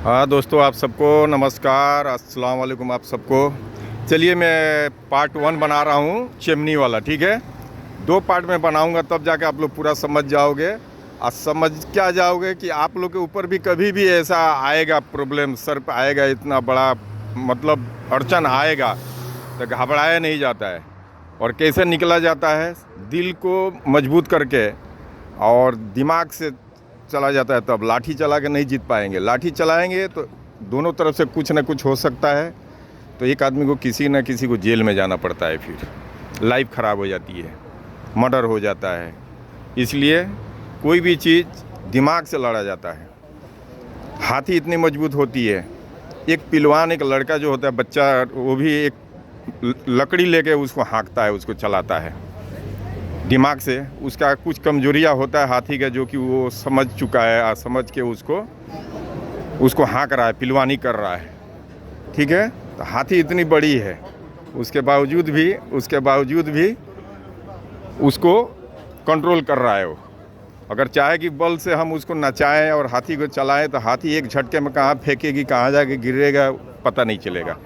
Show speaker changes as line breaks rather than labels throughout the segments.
हाँ दोस्तों, आप सबको नमस्कार, अस्सलाम वालेकुम आप सबको। चलिए मैं पार्ट 1 बना रहा हूँ चिमनी वाला, ठीक है। 2 पार्ट में बनाऊँगा तब जाके आप लोग पूरा समझ जाओगे। और समझ क्या जाओगे कि आप लोग के ऊपर भी कभी भी ऐसा आएगा प्रॉब्लम, सर पे आएगा इतना बड़ा मतलब अड़चन आएगा तो घबराया नहीं जाता है। और कैसे निकला जाता है, दिल को मजबूत करके और दिमाग से चला जाता है। तब लाठी चला के नहीं जीत पाएंगे। लाठी चलाएंगे तो दोनों तरफ से कुछ ना कुछ हो सकता है। तो एक आदमी को किसी न किसी को जेल में जाना पड़ता है, फिर लाइफ ख़राब हो जाती है, मर्डर हो जाता है। इसलिए कोई भी चीज़ दिमाग से लड़ा जाता है। हाथी इतनी मजबूत होती है। एक पिलवान, एक लड़का जो होता है बच्चा, वो भी एक लकड़ी लेके उसको हाँकता है, उसको चलाता है दिमाग से। उसका कुछ कमजोरियाँ होता है हाथी का, जो कि वो समझ चुका है और समझ के उसको हाँक रहा है, पिलवानी कर रहा है, ठीक है। तो हाथी इतनी बड़ी है, उसके बावजूद भी उसको कंट्रोल कर रहा है वो। अगर चाहे कि बल से हम उसको नचाएं और हाथी को चलाएं तो हाथी एक झटके में कहाँ फेंकेगी, कहाँ जाके गिरेगा, पता नहीं चलेगा।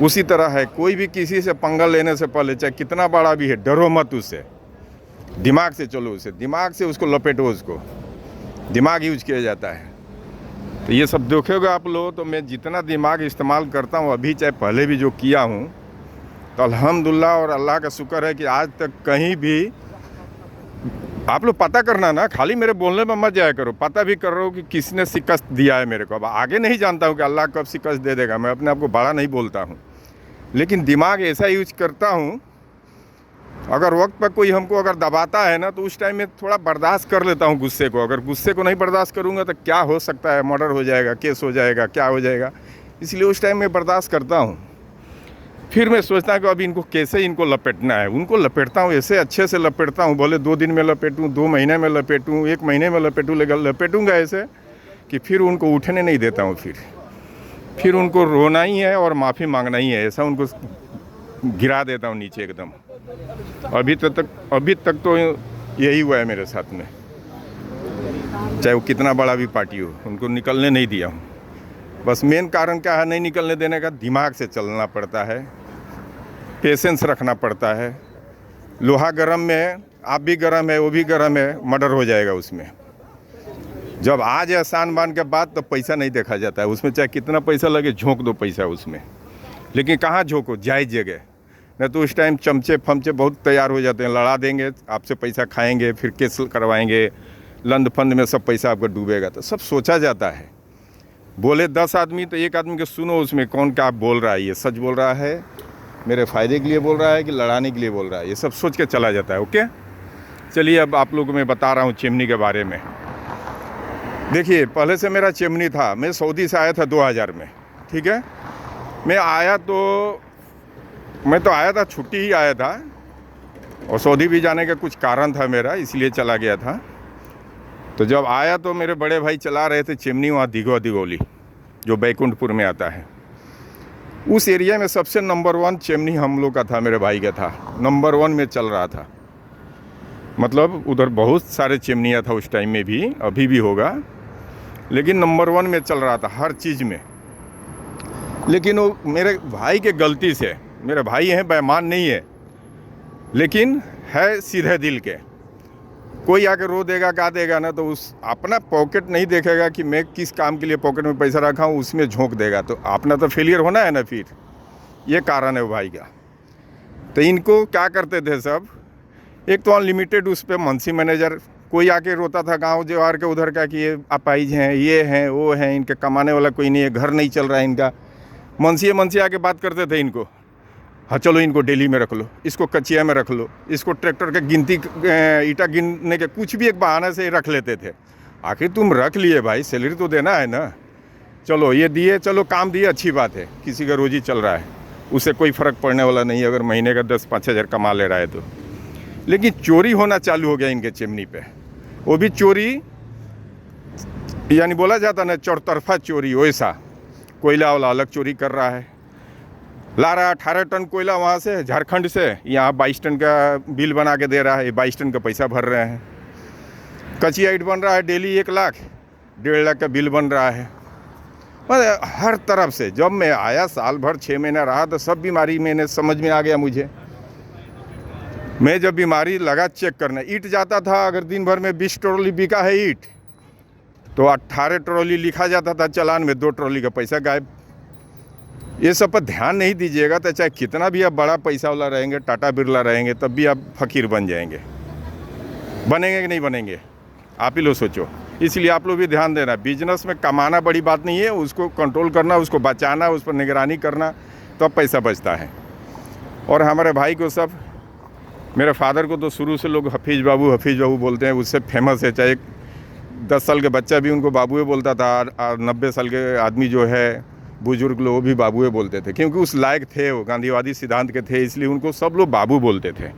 उसी तरह है, कोई भी किसी से पंगा लेने से पहले, चाहे कितना बड़ा भी है, डरो मत उससे। दिमाग से चलो, उसे दिमाग से उसको लपेटो, उसको दिमाग यूज किया जाता है। तो ये सब देखोगे आप लोग, तो मैं जितना दिमाग इस्तेमाल करता हूँ अभी, चाहे पहले भी जो किया हूँ, तो अल्हम्दुलिल्लाह और अल्लाह का शुक्र है कि आज तक कहीं भी आप लोग पता करना ना, खाली मेरे बोलने में मत जाया करो, पता भी कर रहे हो कि किसने शिकस्त दिया है मेरे को। अब आगे नहीं जानता हूँ कि अल्लाह कब शिकस्त दे देगा, मैं अपने आप को बड़ा नहीं बोलता हूँ, लेकिन दिमाग ऐसा यूज करता हूँ। अगर वक्त पर कोई हमको अगर दबाता है ना, तो उस टाइम में थोड़ा बर्दाश्त कर लेता हूँ गुस्से को। अगर गुस्से को नहीं बर्दाश्त करूँगा तो क्या हो सकता है, मर्डर हो जाएगा, केस हो जाएगा, क्या हो जाएगा। इसलिए उस टाइम में बर्दाश्त करता हूँ। फिर मैं सोचता हूँ कि अभी इनको कैसे इनको लपेटना है। उनको लपेटता हूँ, ऐसे अच्छे से लपेटता हूँ, बोले 2 दिन में लपेटूँ, 2 महीने में लपेटूँ, 1 महीने में लपेटूँ, लेकिन लपेटूँगा ऐसे कि फिर उनको उठने नहीं देता हूँ। फिर उनको रोना ही है और माफ़ी मांगना ही है, ऐसा उनको गिरा देता हूँ नीचे एकदम। अभी तक तो यही हुआ है मेरे साथ में, चाहे वो कितना बड़ा भी पार्टी हो, उनको निकलने नहीं दिया हूँ। बस मेन कारण क्या है नहीं निकलने देने का, दिमाग से चलना पड़ता है, पेशेंस रखना पड़ता है। लोहा गर्म में, आप भी गर्म है, वो भी गर्म है, मर्डर हो जाएगा उसमें। जब आज एहसान मान के बाद, तो पैसा नहीं देखा जाता है उसमें, चाहे कितना पैसा लगे, झोंक दो पैसा उसमें। लेकिन कहाँ झोंको, जायज़ जगह, नहीं तो उस टाइम चमचे फमचे बहुत तैयार हो जाते हैं, लड़ा देंगे, आपसे पैसा खाएंगे, फिर केस करवाएंगे, लंद फंद में सब पैसा आपका डूबेगा। तो सब सोचा जाता है। बोले 10 आदमी तो एक आदमी के सुनो, उसमें कौन क्या बोल रहा है, ये सच बोल रहा है, मेरे फ़ायदे के लिए बोल रहा है कि लड़ाने के लिए बोल रहा है, ये सब सोच के चला जाता है। ओके, चलिए अब आप लोगों को मैं बता रहा हूँ चिमनी के बारे में। देखिए, पहले से मेरा चिमनी था, मैं सऊदी से आया था 2000 में, ठीक है। मैं तो आया था, छुट्टी ही आया था, और सऊदी भी जाने का कुछ कारण था मेरा, इसलिए चला गया था। तो जब आया तो मेरे बड़े भाई चला रहे थे चिमनी, वहाँ दिघोली जो बैकुंठपुर में आता है, उस एरिया में सबसे नंबर 1 चिमनी हम लोग का था, मेरे भाई का था, नंबर 1 में चल रहा था। मतलब उधर बहुत सारे चिमनियाँ था उस टाइम में भी, अभी भी होगा, लेकिन नंबर 1 में चल रहा था हर चीज़ में। लेकिन वो मेरे भाई के गलती से, मेरे भाई हैं, बेईमान नहीं है, लेकिन है सीधे दिल के। कोई आके रो देगा, गा देगा ना, तो उस अपना पॉकेट नहीं देखेगा कि मैं किस काम के लिए पॉकेट में पैसा रखा हूँ, उसमें झोंक देगा, तो अपना तो फेलियर होना है ना। फिर ये कारण है वो भाई का। तो इनको क्या करते थे सब, एक तो अनलिमिटेड उस पर मंसी मैनेजर, कोई आके रोता था गांव जवार के उधर का कि ये अपाइज हैं, ये हैं, वो हैं, इनके कमाने वाला कोई नहीं है, घर नहीं चल रहा है इनका। मंसी आके बात करते थे इनको, हाँ चलो इनको डेली में रख लो, इसको कचिया में रख लो, इसको ट्रैक्टर के गिनती ईटा गिनने के कुछ भी एक बहाने से रख लेते थे। आखिर तुम रख लिए भाई, सैलरी तो देना है ना। चलो ये दिए, चलो काम दिए, अच्छी बात है, किसी का रोजी चल रहा है, उससे कोई फ़र्क पड़ने वाला नहीं है अगर महीने का 10-5 हज़ार कमा ले रहा है तो। लेकिन चोरी होना चालू हो गया इनके चिमनी पे, वो भी चोरी, यानी बोला जाता ना चौतरफा चोरी, वैसा। कोयला वाला अलग चोरी कर रहा है, ला रहा है 18 टन कोयला वहाँ से झारखंड से, यहाँ 22 टन का बिल बना के दे रहा है, 22 टन का पैसा भर रहे हैं। कच्ची ईंट बन रहा है डेली 1 लाख 1.5 लाख का बिल बन रहा है। हर तरफ से जब मैं आया, साल भर 6 महीना रहा, तो सब बीमारी मैंने समझ में आ गया मुझे। मैं जब बीमारी लगा चेक करना, ईंट जाता था, अगर दिन भर में 20 ट्रॉली बिका है ईंट, तो 18 ट्रॉली लिखा जाता था चालान में, 2 ट्रॉली का पैसा गायब। ये सब पर ध्यान नहीं दीजिएगा तो चाहे कितना भी आप बड़ा पैसा वाला रहेंगे, टाटा बिरला रहेंगे, तब भी आप फकीर बन जाएंगे। बनेंगे कि नहीं बनेंगे, आप ही लोग सोचो। इसलिए आप लोग भी ध्यान देना, बिजनेस में कमाना बड़ी बात नहीं है, उसको कंट्रोल करना, उसको बचाना, उस पर निगरानी करना, तब पैसा बचता है। और हमारे भाई को सब, मेरे फादर को तो शुरू से लोग हफीज़ बाबू बोलते हैं, उससे फेमस है। चाहे 10 साल के बच्चा भी उनको बाबूए बोलता था, और 90 साल के आदमी जो है, बुजुर्ग लोग भी बाबूए बोलते थे, क्योंकि उस लायक थे, वो गांधीवादी सिद्धांत के थे, इसलिए उनको सब लोग बाबू बोलते थे।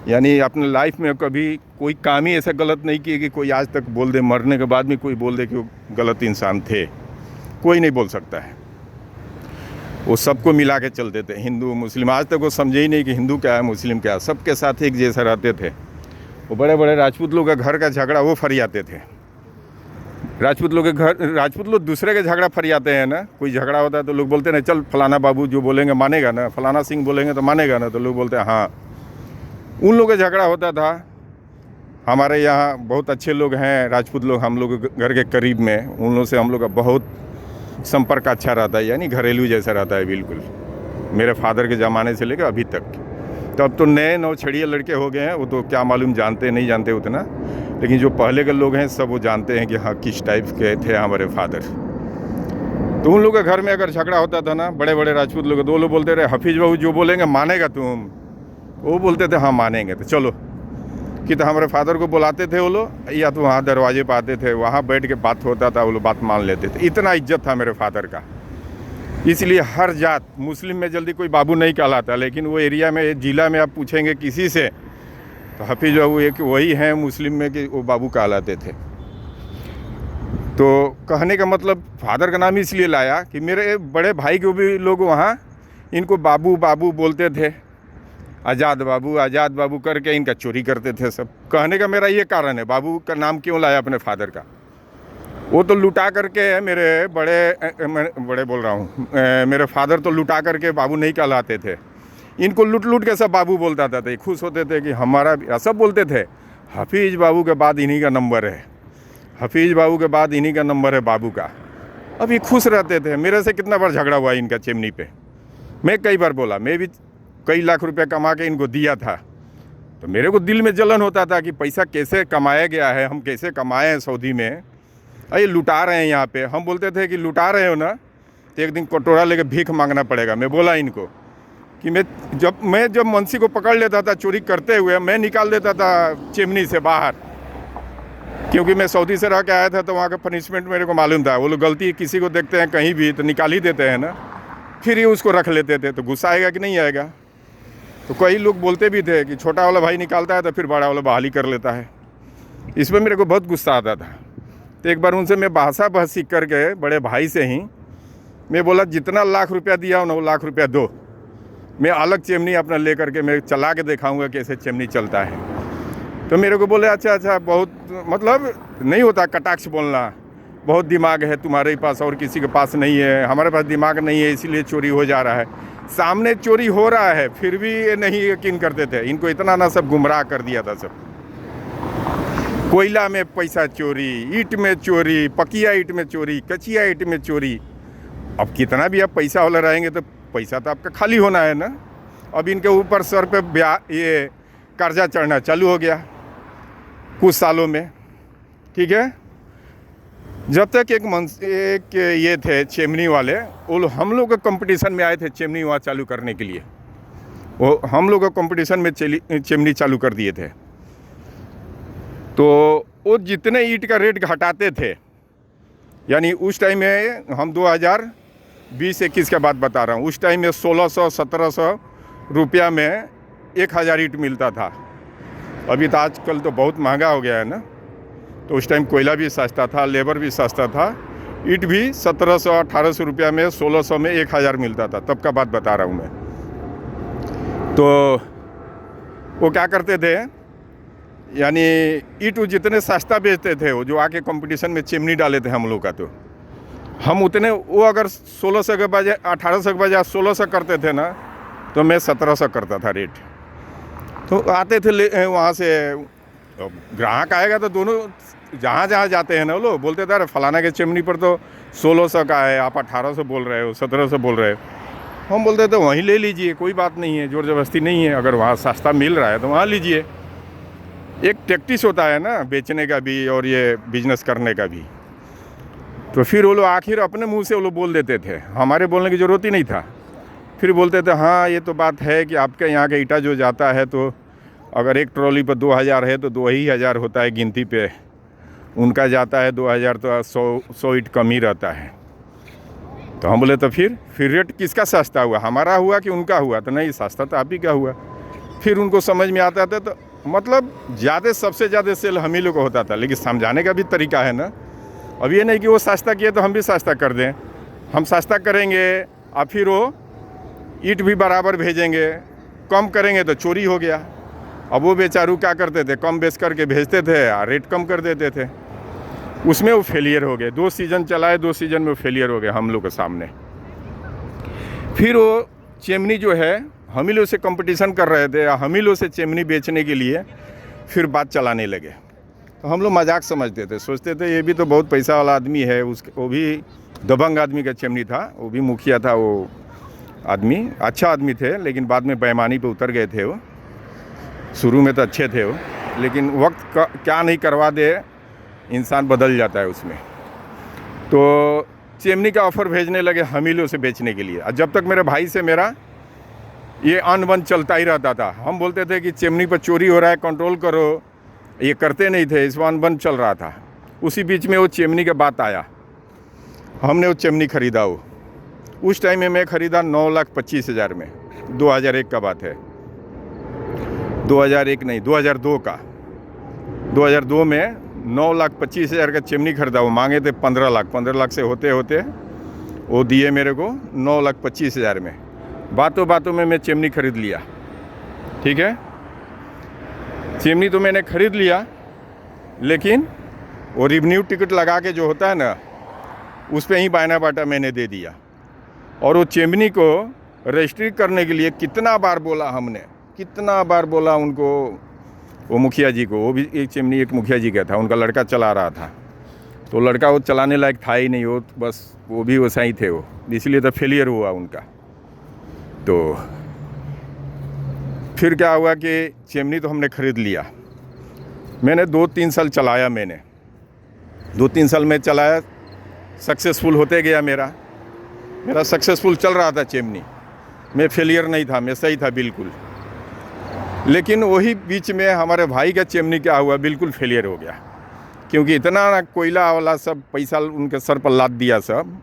यानी अपने लाइफ में कभी कोई काम ही ऐसा गलत नहीं किए कि कोई आज तक बोल दे, मरने के बाद भी कोई बोल दे कि वो गलत इंसान थे, कोई नहीं बोल सकता है। वो सबको मिला के चलते थे, हिंदू मुस्लिम। आज तक वो समझे ही नहीं कि हिंदू क्या है, मुस्लिम क्या है, सबके साथ एक जैसा रहते थे। वो बड़े बड़े राजपूत लोग का घर का झगड़ा वो फरियाते थे। राजपूत लोग के घर, राजपूत लोग दूसरे के झगड़ा फरियाते हैं ना। कोई झगड़ा होता है तो लोग बोलते हैं चल फलाना बाबू जो बोलेंगे मानेगा ना, फलाना सिंह बोलेंगे तो मानेगा ना, तो लोग बोलते हैं हाँ। उन लोगों का झगड़ा होता था। हमारे यहाँ बहुत अच्छे लोग हैं राजपूत लोग, हम लोग घर के करीब में, उन लोगों से हम लोग का बहुत संपर्क अच्छा रहता है, यानी घरेलू जैसा रहता है बिल्कुल, मेरे फादर के ज़माने से लेकर अभी तक। तो अब तो नए नौछड़िए लड़के हो गए हैं, वो तो क्या मालूम जानते नहीं जानते उतना, लेकिन जो पहले के लोग हैं सब वो जानते हैं कि हाँ किस टाइप के थे हमारे फादर। तो उन लोग के घर में अगर झगड़ा होता था ना, बड़े बड़े राजपूत लोग, दो लोग बोलते रहे हफीज़ बाबू जो बोलेंगे मानेगा तुम, वो बोलते थे हाँ मानेंगे, तो चलो कि तो हमारे फादर को बुलाते थे वो लोग, या तो वहाँ दरवाजे पर आते थे, वहाँ बैठ के बात होता था, वो लोग बात मान लेते थे। इतना इज्जत था मेरे फादर का। इसलिए हर जात, मुस्लिम में जल्दी कोई बाबू नहीं कहलाता, लेकिन वो एरिया में, जिला में आप पूछेंगे किसी से तो हफीज़ बाबू एक वही हैं मुस्लिम में कि वो बाबू कहलाते थे। तो कहने का मतलब फादर का नाम इसलिए लाया कि मेरे बड़े भाई को भी लोग वहाँ इनको बाबू बाबू बोलते थे, आज़ाद बाबू करके इनका चोरी करते थे सब। कहने का मेरा ये कारण है, बाबू का नाम क्यों लाया अपने फादर का। वो तो लुटा करके, मेरे बड़े बोल रहा हूँ, मेरे फादर तो लुटा करके बाबू नहीं कहलाते थे, इनको लूट के सब बाबू बोलता था। तो खुश होते थे कि हमारा भी, सब बोलते थे हफीज़ बाबू के बाद इन्हीं का नंबर है, हफीज़ बाबू के बाद इन्हीं का नंबर है बाबू का। अभी खुश रहते थे। मेरे से कितना बार झगड़ा हुआ इनका चिमनी पे, मैं कई बार बोला, मैं भी कई लाख रुपए कमा के इनको दिया था। तो मेरे को दिल में जलन होता था कि पैसा कैसे कमाया गया है, हम कैसे कमाए हैं सऊदी में, ये लुटा रहे हैं यहाँ पे। हम बोलते थे कि लुटा रहे हो ना तो एक दिन कटोरा लेके भीख मांगना पड़ेगा। मैं बोला इनको कि मैं जब मुंशी को पकड़ लेता था चोरी करते हुए, मैं निकाल देता था चिमनी से बाहर, क्योंकि मैं सऊदी से रह के आया था, तो वहाँ का पनिशमेंट मेरे को मालूम था। वो लोग गलती किसी को देखते हैं कहीं भी तो निकाल ही देते हैं ना, फिर ही उसको रख लेते थे। तो गुस्सा आएगा कि नहीं आएगा। तो कई लोग बोलते भी थे कि छोटा वाला भाई निकालता है तो फिर बड़ा वाला बहाली कर लेता है। इसमें मेरे को बहुत गुस्सा आता था। तो एक बार उनसे मैं बहसी करके, बड़े भाई से ही मैं बोला जितना लाख रुपया दिया हो ना, वो लाख रुपया दो, मैं अलग चिमनी अपना ले करके मैं चला के दिखाऊंगा कैसे चिमनी चलता है। तो मेरे को बोले अच्छा, बहुत मतलब नहीं होता कटाक्ष बोलना, बहुत दिमाग है तुम्हारे पास और किसी के पास नहीं है, हमारे पास दिमाग नहीं है इसीलिए चोरी हो जा रहा है। सामने चोरी हो रहा है फिर भी ये नहीं यकीन करते थे। इनको इतना ना सब गुमराह कर दिया था सब। कोयला में पैसा चोरी, ईंट में चोरी, पकिया ईंट में चोरी, कचिया ईंट में चोरी। अब कितना भी आप पैसा वाला रहेंगे तो पैसा तो आपका खाली होना है ना। अब इनके ऊपर सर पे ये कर्जा चढ़ना चालू हो गया कुछ सालों में, ठीक है। जब तक एक ये थे चिमनी वाले, वो हम लोग कंपटीशन में आए थे चिमनी वहाँ चालू करने के लिए। वो हम लोग कंपटीशन में चिमनी चालू कर दिए थे। तो वो जितने ईंट का रेट घटाते थे, यानी उस टाइम में हम 2020-21 के बाद बता रहा हूँ, उस टाइम में 1600-1700 रुपया में 1000 ईंट मिलता था। अभी तो आजकल तो बहुत महंगा हो गया है ना। तो उस टाइम कोयला भी सस्ता था, लेबर भी सस्ता था, ईंट भी 1700-1800 रुपया में, 1600 में 1000 मिलता था। तब का बात बता रहा हूँ मैं। तो वो क्या करते थे, यानी ईंट जितने सस्ता बेचते थे वो, जो आके कंपटीशन में चिमनी डाले थे हम लोग का, तो हम उतने, वो अगर 1600 के बजाय 1800 के बजाय 1600 करते थे ना, तो मैं 1700 करता था रेट। तो आते थे वहाँ से ग्राहक आएगा तो दोनों जहाँ जहाँ जाते हैं ना वो लोग बोलते थे अरे फलाना के चिमनी पर तो 1600 का है, आप 1800 बोल रहे हो, 1700 बोल रहे हो। हम बोलते थे वहीं ले लीजिए, कोई बात नहीं है, जोर जबरदस्ती नहीं है, अगर वहाँ सस्ता मिल रहा है तो वहाँ लीजिए। एक टैक्टिस होता है ना बेचने का भी और ये बिजनेस करने का भी। तो फिर वो लोग आखिर अपने मुंह से वो लोग बोल देते थे, हमारे बोलने की ज़रूरत ही नहीं था। फिर बोलते थे हाँ ये तो बात है कि आपके यहाँ का ईटा जो जाता है तो अगर एक ट्रॉली पर 2000 है तो 2000 होता है गिनती पे, उनका जाता है 2000 तो 100 ईट कम ही रहता है। तो हम बोले तो फिर रेट किसका सस्ता हुआ, हमारा हुआ कि उनका हुआ? तो नहीं, सस्ता तो आप ही का हुआ। फिर उनको समझ में आता था, तो मतलब सबसे ज़्यादा सेल हम ही लोग को होता था। लेकिन समझाने का भी तरीका है ना। अब ये नहीं कि वो सस्ता किए तो हम भी सस्ता कर दें। हम सस्ता करेंगे और फिर वो ईंट भी बराबर भेजेंगे, कम करेंगे तो चोरी हो गया। अब वो बेचारू क्या करते थे, कम बेच करके भेजते थे और रेट कम कर देते थे, उसमें वो फेलियर हो गए। 2 सीज़न चलाए, 2 सीज़न में वो फेलियर हो गए हम लोग के सामने। फिर वो चिमनी जो है हम ही लोग से कंपटीशन कर रहे थे, हम ही लोग से चिमनी बेचने के लिए फिर बात चलाने लगे। तो हम लोग मजाक समझते थे, सोचते थे ये भी तो बहुत पैसा वाला आदमी है। वो भी दबंग आदमी का चिमनी था, वो भी मुखिया था। वो आदमी अच्छा आदमी थे, लेकिन बाद में बेईमानी पे उतर गए थे। वो शुरू में तो अच्छे थे वो, लेकिन वक्त का क्या नहीं करवा दे, इंसान बदल जाता है उसमें। तो चिमनी का ऑफ़र भेजने लगे हम ही लोग से बेचने के लिए। और जब तक मेरे भाई से मेरा ये अनबन चलता ही रहता था। हम बोलते थे कि चिमनी पर चोरी हो रहा है, कंट्रोल करो, ये करते नहीं थे, इस अनबन चल रहा था। उसी बीच में वो चिमनी का बात आया, हमने वो चिमनी ख़रीदा। वो उस टाइम में मैं ख़रीदा 9,25,000 में, 2001 का बात है। 2001 नहीं, 2002 का। 2002 में 9,25,000 का चिमनी खरीदा। वो मांगे थे 15 लाख। 15 लाख से होते होते वो दिए मेरे को 9,25,000 में। बातों बातों में मैं चिमनी खरीद लिया। ठीक है, चिमनी तो मैंने खरीद लिया, लेकिन वो रिवेन्यू टिकट लगा के जो होता है ना, उस पर ही बायना बाटा मैंने दे दिया। और वो चिमनी को रजिस्ट्री करने के लिए कितना बार बोला हमने, कितना बार बोला उनको, वो मुखिया जी को। वो भी एक चिमनी एक मुखिया जी का था, उनका लड़का चला रहा था। तो लड़का वो चलाने लायक था ही नहीं, वो बस वो भी वैसा ही थे वो, इसलिए तो फेलियर हुआ उनका। तो फिर क्या हुआ कि चिमनी तो हमने ख़रीद लिया। मैंने 2-3 साल चलाया, मैंने 2-3 साल में चलाया, सक्सेसफुल होते गया। मेरा सक्सेसफुल चल रहा था चिमनी, मैं फेलियर नहीं था, मैं सही था बिल्कुल। लेकिन वही बीच में हमारे भाई का चिमनी क्या हुआ, बिल्कुल फेलियर हो गया। क्योंकि इतना कोयला वाला सब पैसा उनके सर पर लाद दिया। सब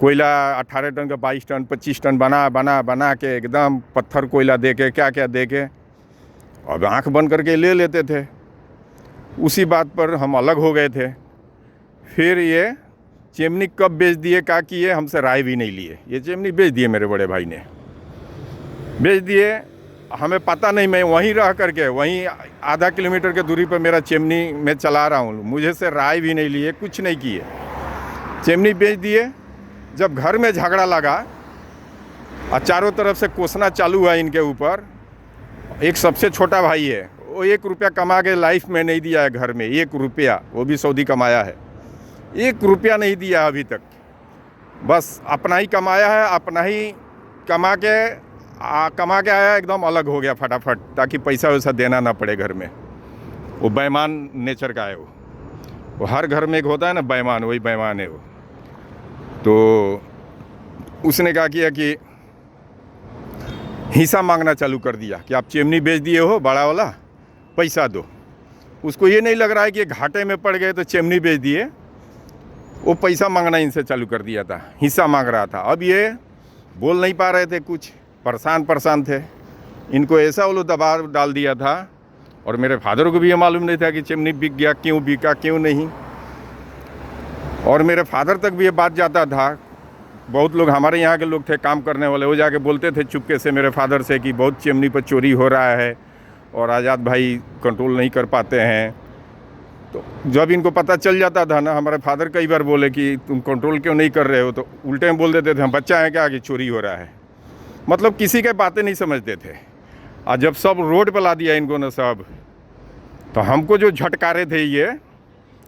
कोयला 18 टन का 22 टन 25 टन बना के एकदम पत्थर कोयला दे के क्या क्या दे के, अब आँख बंद करके ले लेते थे। उसी बात पर हम अलग हो गए थे। फिर ये चिमनी कब बेच दिए, क्या किए, हमसे राय भी नहीं लिए। ये चिमनी बेच दिए, मेरे बड़े भाई ने बेच दिए। हमें पता नहीं, मैं वहीं रह करके, वहीं आधा किलोमीटर के दूरी पर मेरा चिमनी मैं चला रहा हूँ, मुझे से राय भी नहीं लिए, कुछ नहीं किए, चिमनी बेच दिए। जब घर में झगड़ा लगा और चारों तरफ से कोसना चालू हुआ इनके ऊपर, एक सबसे छोटा भाई है, वो 1 रुपया कमा के लाइफ में नहीं दिया है घर में, 1 रुपया, वो भी सऊदी कमाया है, 1 रुपया नहीं दिया अभी तक। बस अपना ही कमाया है, अपना ही कमा के आया, एकदम अलग हो गया फटाफट, ताकि पैसा वैसा देना ना पड़े घर में। वो बेईमान नेचर का है वो हर घर में एक होता है ना बेईमान, वही बेईमान है वो। तो उसने क्या किया कि हिस्सा मांगना चालू कर दिया कि आप चिमनी बेच दिए हो बड़ा वाला, पैसा दो। उसको ये नहीं लग रहा है कि घाटे में पड़ गए तो चिमनी बेच दिए, वो पैसा मांगना इनसे चालू कर दिया था, हिस्सा मांग रहा था। अब ये बोल नहीं पा रहे थे, कुछ परेशान थे। इनको ऐसा वो लोग दबाव डाल दिया था, और मेरे फादर को भी ये मालूम नहीं था कि चिमनी बिक गया, क्यों बिका क्यों नहीं। और मेरे फादर तक भी ये बात जाता था। बहुत लोग हमारे यहाँ के लोग थे काम करने वाले, वो जाके बोलते थे चुपके से मेरे फादर से कि बहुत चिमनी पर चोरी हो रहा है और आज़ाद भाई कंट्रोल नहीं कर पाते हैं। तो जब इनको पता चल जाता था ना, हमारे फादर कई बार बोले कि तुम कंट्रोल क्यों नहीं कर रहे हो, तो उल्टे में बोल देते थे हम बच्चा है क्या कि चोरी हो रहा है। मतलब किसी के बातें नहीं समझते थे। और जब सब रोड पर ला दिया इनको ना सब, तो हमको जो झटकारे थे ये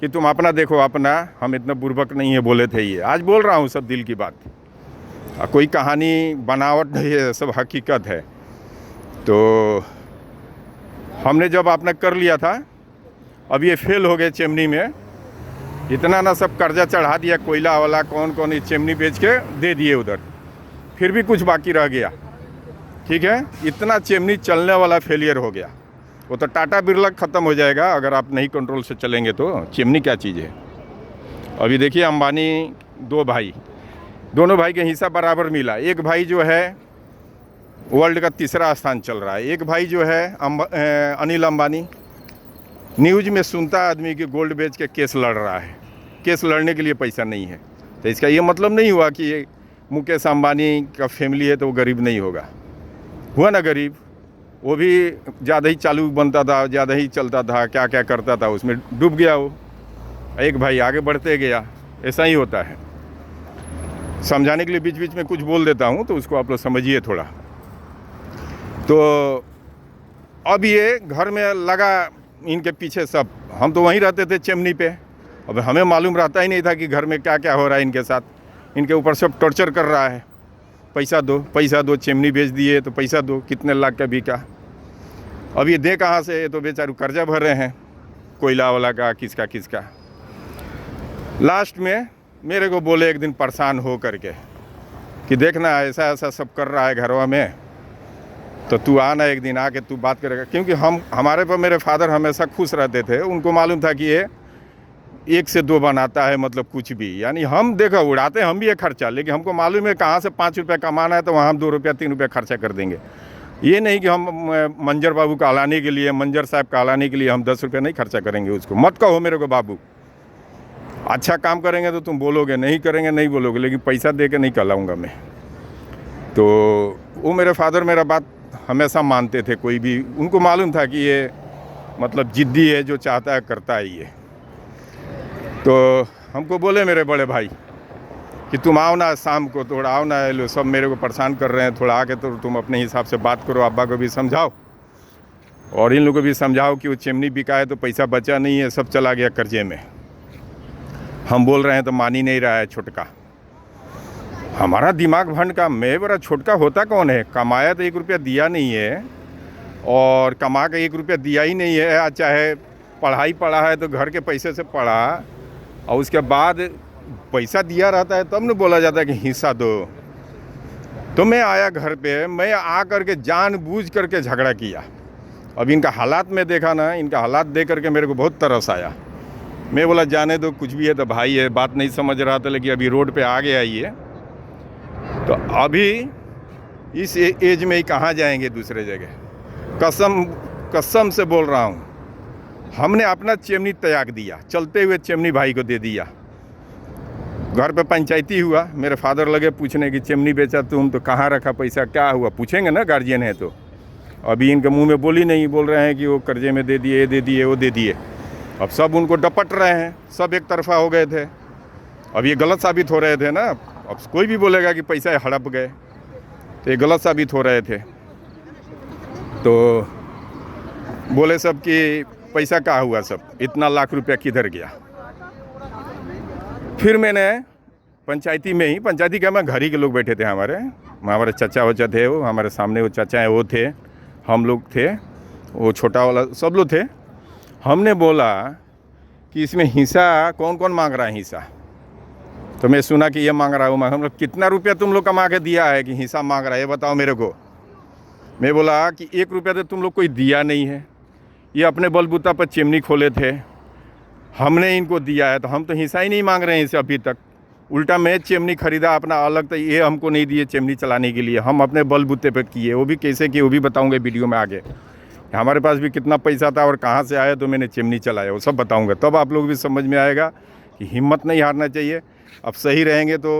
कि तुम अपना देखो अपना, हम इतना बुर्बक नहीं है बोले थे ये। आज बोल रहा हूँ सब दिल की बात, कोई कहानी बनावट नहीं है, सब हकीकत है। तो हमने जब आपने कर लिया था, अब ये फेल हो गए चिमनी में, इतना ना सब कर्जा चढ़ा दिया, कोयला वाला कौन कौन ये चिमनी बेच के दे दिए उधर, फिर भी कुछ बाकी रह गया। ठीक है, इतना चिमनी चलने वाला फेलियर हो गया। वो तो टाटा बिरला ख़त्म हो जाएगा अगर आप नहीं कंट्रोल से चलेंगे तो। चिमनी क्या चीज़ है। अभी देखिए अंबानी दो भाई, दोनों भाई के हिस्सा बराबर मिला। एक भाई जो है वर्ल्ड का तीसरा स्थान चल रहा है, एक भाई जो है अनिल अंबानी, न्यूज़ में सुनता आदमी कि गोल्ड बेच के केस लड़ रहा है। केस लड़ने के लिए पैसा नहीं है, तो इसका ये मतलब नहीं हुआ कि मुकेश अंबानी का फैमिली है तो वो गरीब नहीं होगा। हुआ ना गरीब, वो भी ज़्यादा ही चालू बनता था, ज़्यादा ही चलता था, क्या क्या करता था, उसमें डूब गया वो। एक भाई आगे बढ़ते गया। ऐसा ही होता है। समझाने के लिए बीच बीच में कुछ बोल देता हूँ, तो उसको आप लोग समझिए थोड़ा। तो अब ये घर में लगा इनके पीछे सब। हम तो वहीं रहते थे चिमनी पे, अब हमें मालूम रहता ही नहीं था कि घर में क्या क्या हो रहा है इनके साथ। इनके ऊपर सब टॉर्चर कर रहा है, पैसा दो पैसा दो, चिमनी बेच दिए तो पैसा दो, कितने लाख का बिका। अब ये दे कहाँ से, ये तो बेचारू कर्जा भर रहे हैं, कोयला वाला का, किसका किसका। लास्ट में मेरे को बोले एक दिन परेशान हो करके कि देखना ऐसा ऐसा सब कर रहा है घरवा में, तो तू आना एक दिन, आके तू बात करेगा। क्योंकि हमारे पर मेरे फादर हमेशा खुश रहते थे। उनको मालूम था कि ये 1 से 2 बनाता है, मतलब कुछ भी, यानी हम देखो उड़ाते हम भी ये खर्चा, लेकिन हमको मालूम है कहाँ से 5 रुपये कमाना है तो वहाँ हम 2 रुपया 3 रुपया खर्चा कर देंगे। ये नहीं कि हम मंजर बाबू का हलाने के लिए, मंजर साहब का हलाने के लिए हम 10 रुपये नहीं खर्चा करेंगे। उसको मत कहो मेरे को बाबू, अच्छा काम करेंगे तो तुम बोलोगे, नहीं करेंगे नहीं बोलोगे, लेकिन पैसा दे के नहीं कहलाऊँगा मैं। तो वो मेरे फादर मेरा बात हमेशा मानते थे। कोई भी, उनको मालूम था कि ये मतलब जिद्दी है, जो चाहता है करता है ये। तो हमको बोले मेरे बड़े भाई कि तुम आओ ना शाम को, थोड़ा आओ ना, लो सब मेरे को परेशान कर रहे हैं, थोड़ा आके तो तुम अपने हिसाब से बात करो, अब्बा को भी समझाओ और इन लोगों को भी समझाओ कि वो चिमनी बिका है तो पैसा बचा नहीं है, सब चला गया कर्जे में। हम बोल रहे हैं तो मान ही नहीं रहा है छोटका। हमारा दिमाग भंड का, मैं बड़ा छोटका होता कौन है, कमाया तो 1 रुपया दिया नहीं है, और कमा के 1 रुपया दिया ही नहीं है। चाहे पढ़ाई पढ़ा है तो घर के पैसे से पढ़ा, और उसके बाद पैसा दिया रहता है तब न बोला जाता है कि हिस्सा दो। तो मैं आया घर पे, मैं आ करके जानबूझ करके झगड़ा किया। अब इनका हालात में देखा ना, इनका हालात देख करके मेरे को बहुत तरस आया। मैं बोला जाने दो, कुछ भी है तो भाई है, बात नहीं समझ रहा था, लेकिन अभी रोड पे आ गया ये, तो अभी इस एज में ही कहाँ जाएंगे दूसरे जगह। कसम से बोल रहा हूँ, हमने अपना चिमनी त्याग दिया, चलते हुए चिमनी भाई को दे दिया। घर पे पंचायती हुआ, मेरे फादर लगे पूछने की चिमनी बेचा तुम तो कहाँ रखा पैसा, क्या हुआ, पूछेंगे ना गार्जियन है तो। अभी इनके मुंह में बोली नहीं, बोल रहे हैं कि वो कर्जे में दे दिए, दे दिए, वो दे दिए। अब सब उनको डपट रहे हैं, सब एक तरफा हो गए थे। अब ये गलत साबित हो रहे थे ना, अब कोई भी बोलेगा कि पैसा हड़प गए, तो ये गलत साबित हो रहे थे। तो बोले सब कि पैसा कहाँ हुआ, सब इतना लाख रुपया किधर गया। फिर मैंने पंचायती में ही, पंचायती क्या, मैं घर ही के लोग बैठे थे, हमारे चाचा वचा थे, वो हमारे सामने वो चाचा है वो थे, हम लोग थे, वो छोटा वाला सब लोग थे। हमने बोला कि इसमें हिस्सा कौन कौन मांग रहा है हिस्सा। तो मैं सुना कि ये मांग रहा हूँ, हम लोग कितना रुपया तुम लोग कमा के दिया है कि हिस्सा मांग रहा है, ये बताओ मेरे को। मैं बोला कि 1 रुपया तो तुम लोग कोई दिया नहीं है, ये अपने बलबूता पर चिमनी खोले थे, हमने इनको दिया है, तो हम तो हिस्सा ही नहीं मांग रहे हैं इसे अभी तक। उल्टा मैं चिमनी खरीदा अपना अलग, तो ये हमको नहीं दिए चिमनी चलाने के लिए, हम अपने बलबूते पर किए। वो भी कैसे किए वो भी बताऊँगा वीडियो में आगे। हमारे पास भी कितना पैसा था और कहाँ से आया तो मैंने चिमनी चलाया, वो सब बताऊँगा, तब आप लोग भी समझ में आएगा कि हिम्मत नहीं हारना चाहिए। अब सही रहेंगे तो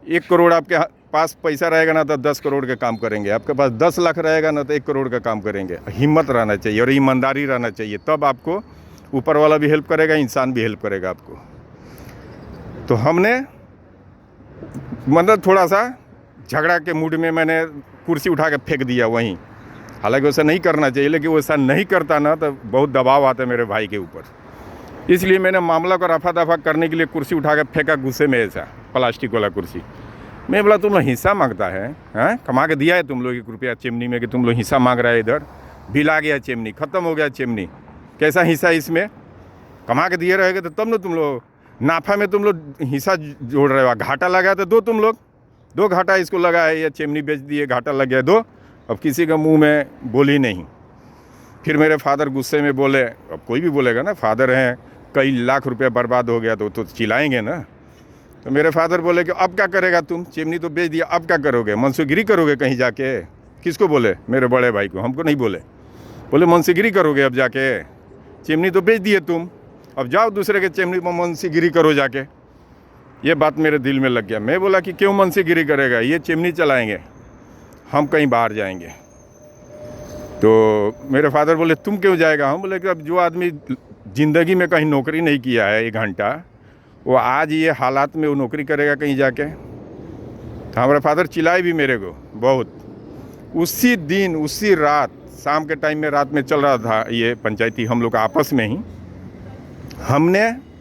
1 करोड़ आपके पास पैसा रहेगा ना तो 10 करोड़ का काम करेंगे, आपके पास 10 लाख रहेगा ना तो 1 करोड़ का काम करेंगे। हिम्मत रहना चाहिए और ईमानदारी रहना चाहिए, तब आपको ऊपर वाला भी हेल्प करेगा, इंसान भी हेल्प करेगा आपको। तो हमने मतलब थोड़ा सा झगड़ा के मूड में मैंने कुर्सी उठा के फेंक दिया वहीं। हालांकि वैसा नहीं करना चाहिए, लेकिन वैसा नहीं करता ना तो बहुत दबाव आता है मेरे भाई के ऊपर। इसलिए मैंने मामला को रफा दफा करने के लिए कुर्सी उठा के फेंका गुस्से में, ऐसा प्लास्टिक वाला कुर्सी। मैं बोला तुम लोग हिस्सा मांगता है, हैं? कमा के दिया है तुम लोग 1 रुपया चिमनी में कि तुम लोग हिस्सा मांग रहा है। इधर बिल आ गया, चिमनी ख़त्म हो गया, चिमनी कैसा हिस्सा इसमें? कमा के दिए रहेगा तो तब ना तुम लोग नाफा में तुम लोग हिस्सा जोड़ रहे हो। घाटा लगा तो दो, तुम लोग दो घाटा इसको लगा है, या चिमनी बेच दिए घाटा लग गया, दो। अब किसी का मुंह में बोली नहीं। फिर मेरे फादर गुस्से में बोले, अब कोई भी बोलेगा ना, फादर हैं, कई लाख रुपया बर्बाद हो गया तो चिल्लाएंगे ना। तो मेरे फादर बोले कि अब क्या करेगा तुम, चिमनी तो बेच दिया, अब क्या करोगे? मनसूखगिरी करोगे कहीं जाके? किसको बोले? मेरे बड़े भाई को, हमको नहीं बोले। बोले मनसूखगिरी करोगे अब जाके, चिमनी तो बेच दिए तुम, अब जाओ दूसरे के चिमनी पर मनसूखगिरी करो जाके। ये बात मेरे दिल में लग गया। मैं बोला कि क्यों मनसूखगिरी करेगा, ये चिमनी चलाएंगे, हम कहीं बाहर जाएंगे। तो मेरे फादर बोले तुम क्यों जाएगा? हम बोले कि अब जो आदमी ज़िंदगी में कहीं नौकरी नहीं किया है 1 घंटा, वो आज ये हालात में वो नौकरी करेगा कहीं जाके? तो हमारे फादर चिल्लाए भी मेरे को बहुत। उसी दिन उसी रात शाम के टाइम में, रात में चल रहा था ये पंचायती हम लोग आपस में ही, हमने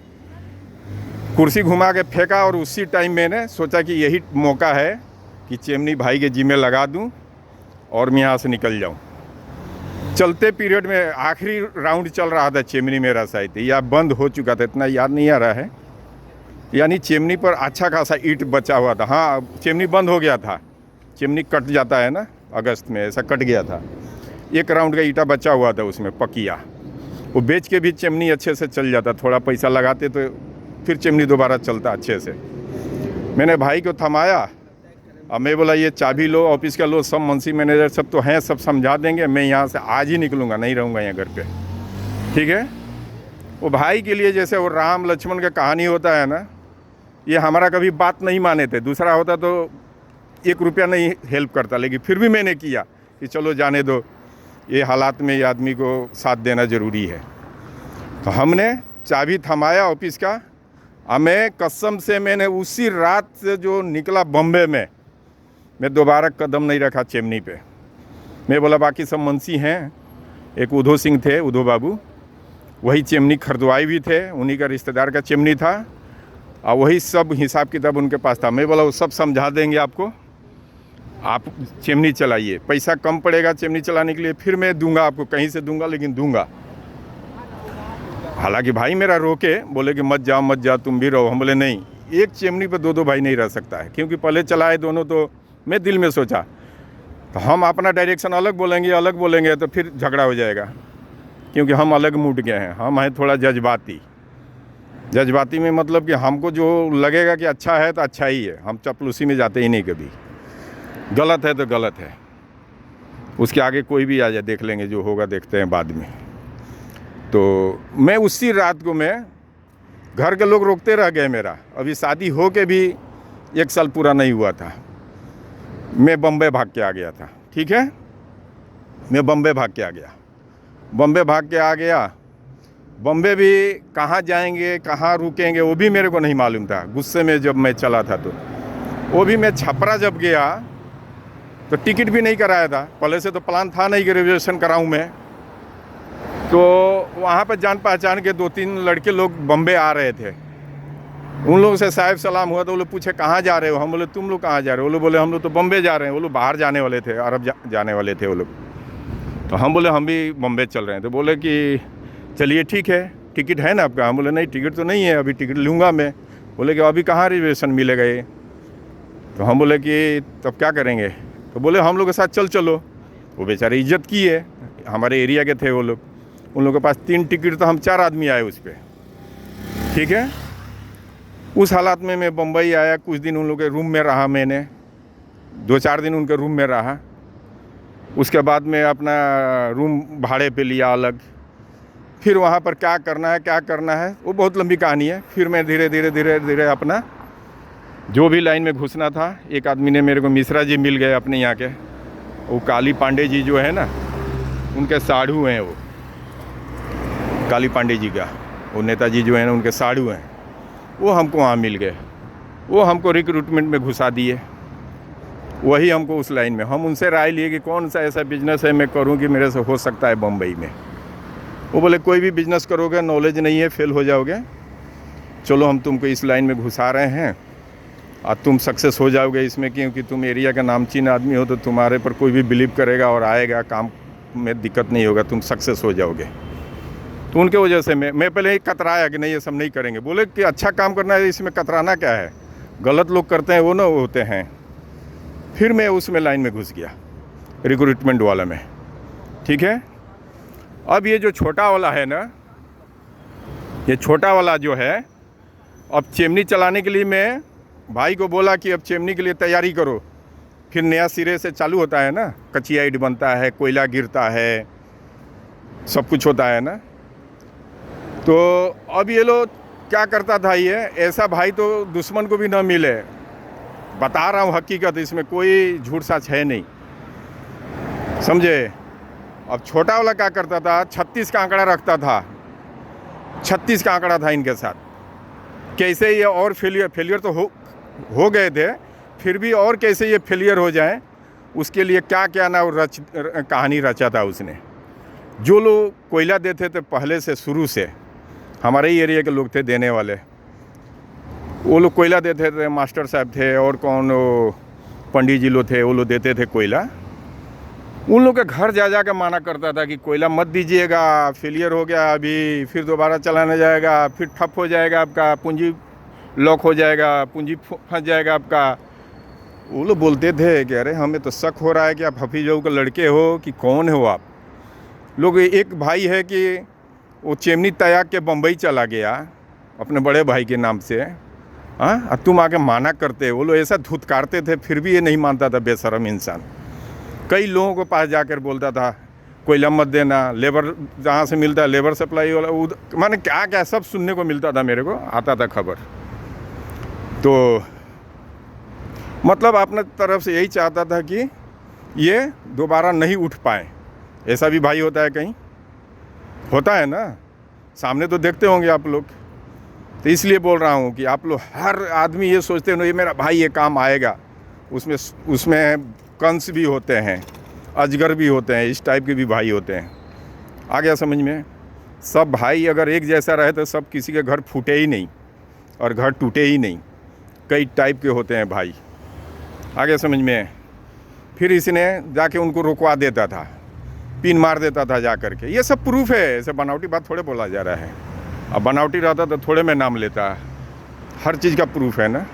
कुर्सी घुमा के फेंका और उसी टाइम मैंने सोचा कि यही मौका है कि चिमनी भाई के जिम्मे लगा दूं और मैं यहाँ से निकल जाऊं। चलते पीरियड में आखिरी राउंड चल रहा था चिमनी मेरा, शायद या बंद हो चुका था, इतना याद नहीं आ रहा है। यानी चिमनी पर अच्छा खासा ईंट बचा हुआ था। हाँ, चिमनी बंद हो गया था, चिमनी कट जाता है ना अगस्त में, ऐसा कट गया था। 1 राउंड का ईंटा बचा हुआ था उसमें, पकिया। वो बेच के भी चिमनी अच्छे से चल जाता, थोड़ा पैसा लगाते तो फिर चिमनी दोबारा चलता अच्छे से। मैंने भाई को थमाया, अब मैं बोला ये चाबी लो, ऑफिस का लो, सब मुंशी मैनेजर सब तो हैं, सब समझा देंगे, मैं यहाँ से आज ही निकलूँगा, नहीं रहूँगा यहाँ घर पे, ठीक है। वो भाई के लिए जैसे वो राम लक्ष्मण का कहानी होता है ना, ये हमारा कभी बात नहीं माने थे। दूसरा होता तो 1 रुपया नहीं हेल्प करता, लेकिन फिर भी मैंने किया कि चलो जाने दो, ये हालात में ये आदमी को साथ देना ज़रूरी है। तो हमने चाबी थमाया ऑफिस का। मैं कसम से मैंने उसी रात से जो निकला बम्बे में, मैं दोबारा कदम नहीं रखा चिमनी पे। मैं बोला बाकी सब मुंशी हैं, एक उधो सिंह थे, उधो बाबू, वही चिमनी खरीदवाई भी थे, उन्हीं का रिश्तेदार का चिमनी था और वही सब हिसाब किताब उनके पास था। मैं बोला वो सब समझा देंगे आपको, आप चिमनी चलाइए, पैसा कम पड़ेगा चिमनी चलाने के लिए, फिर मैं दूंगा आपको, कहीं से दूंगा लेकिन दूंगा। हालांकि भाई मेरा रोके, बोले कि मत जाओ तुम भी रहो। हम बोले नहीं, एक चिमनी पे 2 भाई नहीं रह सकता है, क्योंकि पहले चलाए दोनों। तो मैं दिल में सोचा तो हम अपना डायरेक्शन अलग बोलेंगे तो फिर झगड़ा हो जाएगा, क्योंकि हम अलग मूड के हैं। हम हैं थोड़ा जज्बाती में, मतलब कि हमको जो लगेगा कि अच्छा है तो अच्छा ही है, हम चपलूसी में जाते ही नहीं कभी। गलत है तो गलत है, उसके आगे कोई भी आ जाए, देख लेंगे, जो होगा देखते हैं बाद में। तो मैं उसी रात को, मैं घर के लोग रोकते रह गए मेरा, अभी शादी हो के भी 1 साल पूरा नहीं हुआ था। मैं बम्बे भाग के आ गया था, ठीक है। मैं बम्बे भाग के आ गया। बम्बे भी कहाँ जाएंगे, कहाँ रुकेंगे, वो भी मेरे को नहीं मालूम था। गुस्से में जब मैं चला था, तो वो भी मैं छपरा जब गया तो टिकट भी नहीं कराया था। पहले से तो प्लान था नहीं कि रिजर्वेशन कराऊँ मैं। तो वहाँ पर जान पहचान के 2-3 लड़के लोग बम्बे आ रहे थे, उन लोगों से साहिब सलाम हुआ। तो वो लोग पूछे कहाँ जा रहे हो? हम बोले तुम लोग कहाँ जा रहे हो? वो लोग बोले हम लोग तो बम्बे जा रहे हैं। वो लोग बाहर जाने वाले थे, अरब जाने वाले थे वो लोग। तो हम बोले हम भी बम्बे चल रहे हैं। तो बोले कि चलिए ठीक है, टिकट है ना आपका? हम बोले नहीं, टिकट तो नहीं है, अभी टिकट लूँगा मैं। बोले कि अभी कहाँ रिजर्वेशन मिलेगा ये? तो हम बोले कि तब क्या करेंगे? तो बोले हम लोग के साथ चलो। वो बेचारे इज्जत की है, हमारे एरिया के थे वो लोग। उन लोगों के पास 3 टिकट, तो हम 4 आदमी आए उस पर, ठीक है। उस हालात में मैं बम्बई आया, कुछ दिन उन लोगों के रूम में रहा। मैंने 2-4 दिन उनके रूम में रहा। उसके बाद में अपना रूम भाड़े पे लिया अलग। फिर वहाँ पर क्या करना है वो बहुत लंबी कहानी है। फिर मैं धीरे धीरे अपना जो भी लाइन में घुसना था, एक आदमी ने मेरे को, मिश्रा जी मिल गए अपने यहाँ के, वो काली पांडे जी जो है ना, उनके साढ़ू हैं वो। काली पांडे जी का, वो नेताजी जो है ना उनके साड़ू हैं, वो हमको वहाँ मिल गए। वो हमको रिक्रूटमेंट में घुसा दिए, वही हमको उस लाइन में। हम उनसे राय लिए कि कौन सा ऐसा बिजनेस है मैं करूं कि मेरे से हो सकता है बम्बई में। वो बोले कोई भी बिजनेस करोगे, नॉलेज नहीं है, फेल हो जाओगे, चलो हम तुमको इस लाइन में घुसा रहे हैं और तुम सक्सेस हो जाओगे इसमें, क्योंकि तुम एरिया का नामचीन आदमी हो, तो तुम्हारे पर कोई भी बिलीव करेगा और आएगा, काम में दिक्कत नहीं होगा, तुम सक्सेस हो जाओगे। तो उनके वजह से मैं पहले ही कतराया कि नहीं ये सब नहीं करेंगे। बोले कि अच्छा काम करना है, इसमें कतराना क्या है, गलत लोग करते हैं वो ना होते हैं। फिर मैं उसमें लाइन में घुस गया, रिक्रूटमेंट वाला में, ठीक है। अब ये जो छोटा वाला है ना, ये छोटा वाला जो है, अब चिमनी चलाने के लिए मैं भाई को बोला कि अब चिमनी के लिए तैयारी करो। फिर नया सिरे से चालू होता है ना, कच्ची ईंट बनता है, कोयला गिरता है, सब कुछ होता है ना। तो अब ये लोग क्या करता था, ये ऐसा भाई तो दुश्मन को भी ना मिले, बता रहा हूँ हकीकत, इसमें कोई झूठ सच है नहीं, समझे। अब छोटा वाला क्या करता था, 36 का आंकड़ा रखता था, 36 का आंकड़ा था इनके साथ। कैसे ये और फेलियर तो हो गए थे, फिर भी और कैसे ये फेलियर हो जाए, उसके लिए क्या क्या ना कहानी रचा था उसने। जो लोग कोयला देते थे पहले से, शुरू से हमारे ही एरिया के लोग थे देने वाले, वो लोग कोयला देते थे, मास्टर साहब थे और कौन पंडित जी लोग थे, वो लोग देते थे कोयला। उन लोग के घर जा जा के माना करता था कि कोयला मत दीजिएगा, फेलियर हो गया अभी, फिर दोबारा चलाने जाएगा, फिर ठप हो जाएगा आपका, पूंजी लॉक हो जाएगा, पूंजी फंस जाएगा आपका। वो लोग बोलते थे कि अरे हमें तो शक हो रहा है कि आप हफीज़ के लड़के हो कि कौन हो आप लोग। एक भाई है कि वो चिमनी त्याग के बम्बई चला गया अपने बड़े भाई के नाम से, हाँ, तुम आके माना करते। वो लोग ऐसा धुतकारते थे, फिर भी ये नहीं मानता था बेशरम इंसान। कई लोगों के पास जाकर बोलता था कोयला मत देना, लेबर जहाँ से मिलता है, लेबर सप्लाई वाला, माने क्या क्या सब सुनने को मिलता था, मेरे को आता था खबर। तो मतलब अपने तरफ से यही चाहता था कि ये दोबारा नहीं उठ पाए। ऐसा भी भाई होता है, कहीं होता है ना, सामने तो देखते होंगे आप लोग। तो इसलिए बोल रहा हूँ कि आप लोग, हर आदमी ये सोचते हैं ये मेरा भाई ये काम आएगा, उसमें कंस भी होते हैं, अजगर भी होते हैं, इस टाइप के भी भाई होते हैं। आ गया समझ में। सब भाई अगर एक जैसा रहे तो सब किसी के घर फूटे ही नहीं और घर टूटे ही नहीं, कई टाइप के होते हैं भाई। आ गया समझ में। फिर इसने जाके उनको रुकवा देता था, पिन मार देता था जा कर के। ये सब प्रूफ है, ऐसे बनावटी बात थोड़े बोला जा रहा है। अब बनावटी रहता तो थोड़े में नाम लेता, हर चीज़ का प्रूफ है ना।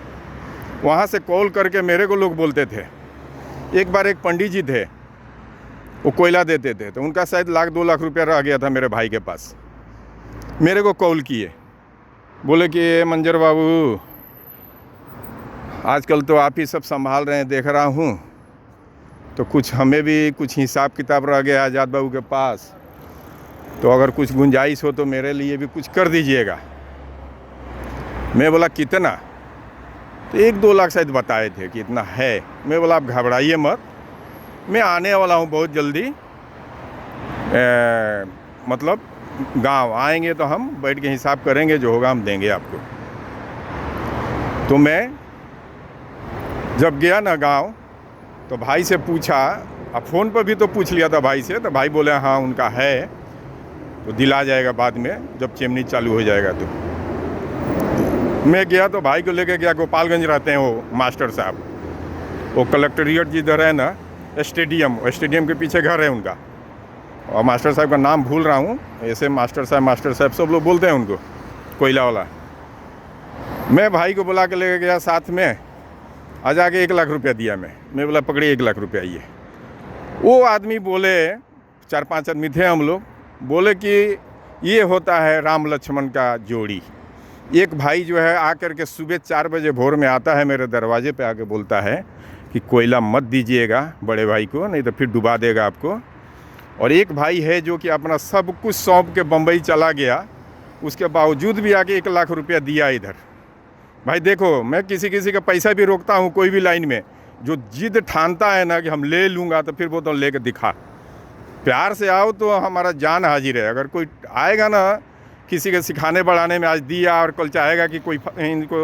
वहाँ से कॉल करके मेरे को लोग बोलते थे। एक बार एक पंडित जी थे, वो कोयला देते थे, तो उनका शायद 1-2 लाख रुपया रह गया था मेरे भाई के पास। मेरे को कॉल किए, बोले कि मंजर बाबू आजकल तो आप ही सब संभाल रहे हैं, देख रहा हूँ, तो कुछ हमें भी कुछ हिसाब किताब रह गया आज़ाद बाबू के पास, तो अगर कुछ गुंजाइश हो तो मेरे लिए भी कुछ कर दीजिएगा। मैं बोला कितना, तो 1-2 लाख शायद बताए थे कि इतना है। मैं बोला आप घबराइए मत, मैं आने वाला हूँ बहुत जल्दी, मतलब गांव आएंगे तो हम बैठ के हिसाब करेंगे, जो होगा हम देंगे आपको। तो मैं जब गया ना गांव, तो भाई से पूछा, अब फ़ोन पर भी तो पूछ लिया था भाई से, तो भाई बोले हाँ उनका है, तो दिला जाएगा बाद में जब चिमनी चालू हो जाएगा। तो मैं गया तो भाई को लेके गया, गोपालगंज रहते हैं वो मास्टर साहब, वो कलेक्ट्रेट जिधर है ना, स्टेडियम के पीछे घर है उनका, और मास्टर साहब का नाम भूल रहा हूँ, ऐसे मास्टर साहब सब लोग बोलते हैं उनको, कोयला वाला। मैं भाई को बुला के लेके गया साथ में, आज आके 1 लाख रुपया दिया। मैं बोला पकड़िए 1 लाख रुपया ये। वो आदमी बोले, 4-5 आदमी थे हम लोग, बोले कि ये होता है राम लक्ष्मण का जोड़ी। एक भाई जो है आकर के सुबह 4 बजे भोर में आता है, मेरे दरवाजे पे आके बोलता है कि कोयला मत दीजिएगा बड़े भाई को, नहीं तो फिर डुबा देगा आपको। और एक भाई है जो कि अपना सब कुछ सौंप के बम्बई चला गया, उसके बावजूद भी आके 1 लाख रुपया दिया इधर। भाई देखो, मैं किसी का पैसा भी रोकता हूँ कोई भी लाइन में, जो जिद ठानता है ना कि हम ले लूँगा, तो फिर वो तो लेके दिखा, प्यार से आओ तो हमारा जान हाजिर है। अगर कोई आएगा ना किसी के सिखाने बढ़ाने में, आज दिया और कल चाहेगा कि कोई इनको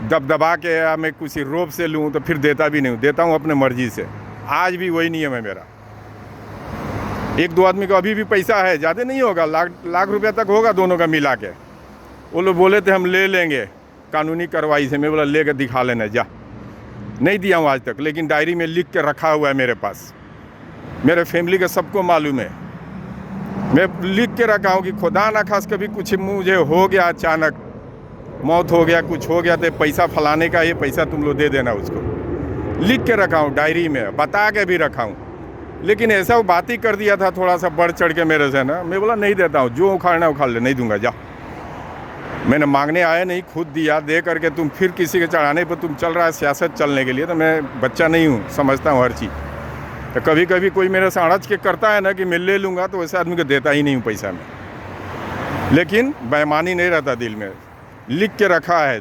दबदबा के या मैं किसी रोब से लूँ, तो फिर देता भी नहीं हूँ, देता हूँ अपने मर्जी से। आज भी वही नियम है मेरा। एक दो आदमी को अभी भी पैसा है, ज़्यादा नहीं होगा, लाख रुपया तक होगा दोनों का मिला के। वो लोग बोले थे हम ले लेंगे कानूनी कार्रवाई से, मैं बोला ले कर दिखा लेना, जा। नहीं दिया हूँ आज तक, लेकिन डायरी में लिख के रखा हुआ है मेरे पास। मेरे फैमिली का सबको मालूम है, मैं लिख के रखा हूँ कि खुदा ना खास कभी कुछ मुझे हो गया, अचानक मौत हो गया, कुछ हो गया, तो पैसा फलाने का ये पैसा तुम लोग दे देना उसको। लिख के रखा हूँ डायरी में, बता के भी रखा हूँ। लेकिन ऐसा वो बात ही कर दिया था थोड़ा सा बढ़ चढ़ के मेरे से ना, मैं बोला नहीं देता हूँ, जो उखाड़ना उखाड़ ले, नहीं दूंगा, जा। मैंने मांगने आया नहीं, खुद दिया। दे करके तुम फिर किसी के चढ़ाने पर तुम चल रहा है सियासत चलने के लिए, तो मैं बच्चा नहीं हूँ, समझता हूँ हर चीज़। तो कभी कभी कोई मेरे से अड़च के करता है ना कि मैं ले लूँगा, तो वैसे आदमी को देता ही नहीं हूँ पैसा में। लेकिन बेईमानी नहीं रहता दिल में, लिख के रखा है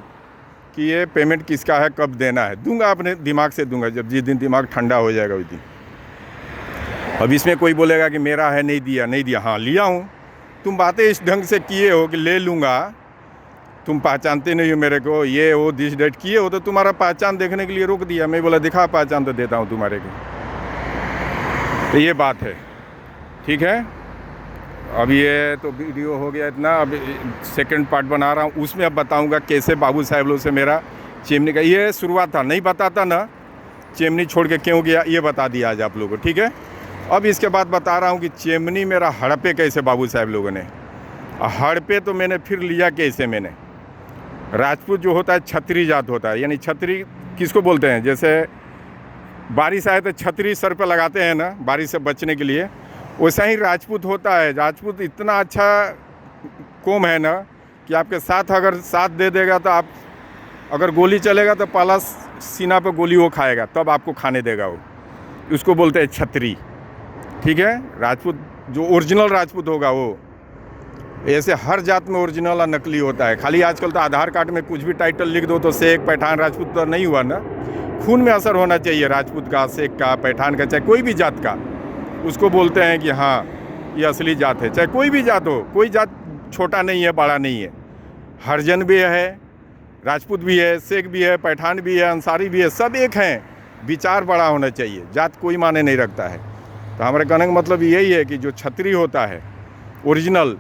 कि ये पेमेंट किसका है, कब देना है, दूंगा, अपने दिमाग से दूंगा, जब जिस दिन दिमाग ठंडा हो जाएगा उस दिन। अब इसमें कोई बोलेगा कि मेरा है, नहीं दिया, नहीं दिया। हाँ लिया हूँ, तुम बातें इस ढंग से किए हो कि ले लूँगा, तुम पहचानते नहीं हो मेरे को, ये वो दिस डेट किए हो, तो तुम्हारा पहचान देखने के लिए रोक दिया। मैं बोला दिखा पहचान, तो देता हूँ तुम्हारे को। तो ये बात है, ठीक है। अब ये तो वीडियो हो गया इतना, अब सेकंड पार्ट बना रहा हूँ, उसमें अब बताऊँगा कैसे बाबू साहब लोग से मेरा चिमनी का, ये शुरुआत था, नहीं बताता ना चिमनी छोड़ के क्यों गया, ये बता दिया आज आप लोगों को, ठीक है। अब इसके बाद बता रहा हूँ कि चिमनी मेरा हड़पे कैसे बाबू साहब लोगों ने। हड़पे तो मैंने फिर लिया कैसे, मैंने राजपूत जो होता है छतरी जात होता है, यानी छतरी किसको बोलते हैं, जैसे बारिश आए तो छतरी सर पे लगाते हैं ना बारिश से बचने के लिए, वैसा ही राजपूत होता है। राजपूत इतना अच्छा कौम है ना कि आपके साथ अगर साथ दे देगा तो आप, अगर गोली चलेगा तो पहला सीना पे गोली वो खाएगा, तब आपको खाने देगा वो, उसको बोलते हैं छतरी, ठीक है। राजपूत जो ओरिजिनल राजपूत होगा वो, ऐसे हर जात में ओरिजिनल और नकली होता है। खाली आजकल तो आधार कार्ड में कुछ भी टाइटल लिख दो तो शेख पठान राजपूत तो नहीं हुआ ना, खून में असर होना चाहिए राजपूत का, शेख का, पठान का, चाहे कोई भी जात का, उसको बोलते हैं कि हाँ ये असली जात है। चाहे कोई भी जात हो, कोई जात छोटा नहीं है, बड़ा नहीं है, हरिजन भी है, राजपूत भी है, शेख भी है, पठान भी है, अंसारी भी है, सब एक हैं। विचार बड़ा होना चाहिए, जात कोई माने नहीं रखता है। तो हमारे कहने का मतलब यही है कि जो छतरी होता है ओरिजिनल,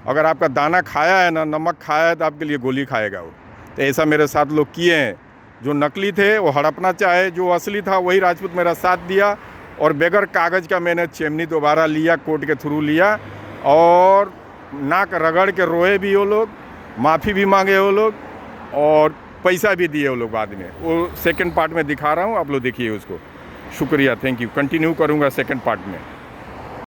अगर आपका दाना खाया है ना, नमक खाया है, तो आपके लिए गोली खाएगा वो। तो ऐसा मेरे साथ लोग किए हैं, जो नकली थे वो हड़पना चाहे, जो असली था वही राजपूत मेरा साथ दिया, और बगैर कागज़ का मैंने चिमनी दोबारा लिया, कोर्ट के थ्रू लिया, और नाक रगड़ के रोए भी वो लोग, माफ़ी भी मांगे वो लोग, और पैसा भी दिए वो लोग बाद में। वो सेकंड पार्ट में दिखा रहा हूँ, आप लोग देखिए उसको। शुक्रिया, थैंक यू। कंटिन्यू करूँगा सेकंड पार्ट में।